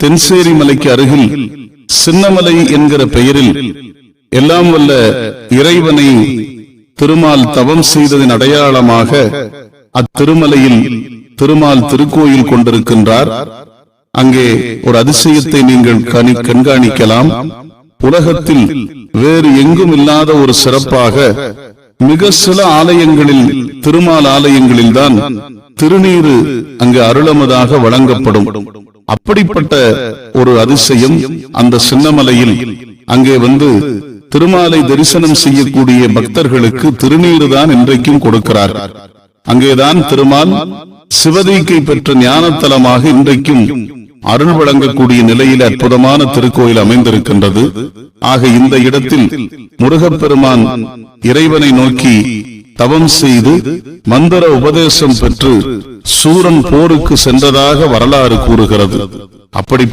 தென்சேரி மலைக்கு அருகில் சின்னமலை என்கிற பெயரில் எல்லாம் வல்ல இறைவனை திருமால் தவம் செய்ததின் அடையாளமாக அத்திருமலையில் திருமால் திருக்கோயில் கொண்டிருக்கின்றார். அங்கே ஒரு அதிசயத்தை நீங்கள் கண்காணிக்கலாம். உலகத்தில் வேறு எங்கும் இல்லாத ஒரு சிறப்பாக மிக சில ஆலயங்களில், திருமால் ஆலயங்களில் தான் திருநீரு அங்கு அருளமதாக வழங்கப்படும். அப்படிப்பட்ட ஒரு அதிசயம் அந்த சின்னமலையில் அங்கே வந்து திருமாலை தரிசனம் செய்யக்கூடிய பக்தர்களுக்கு திருநீரு தான் இன்றைக்கும் கொடுக்கிறார். அங்கேதான் திருமால் சிவதீக்கை பெற்ற ஞானத்தலமாக இன்றைக்கும் அருள் வழங்கக்கூடிய நிலையில் அற்புதமான திருக்கோயில் அமைந்திருக்கின்றது. ஆக இந்த இடத்தில் முருகப்பெருமான் இறைவனை நோக்கி தவம் செய்து மந்திர உபதேசம் பெற்று சூரன் போருக்கு சென்றதாக வரலாறு கூறுகிறது. அப்படி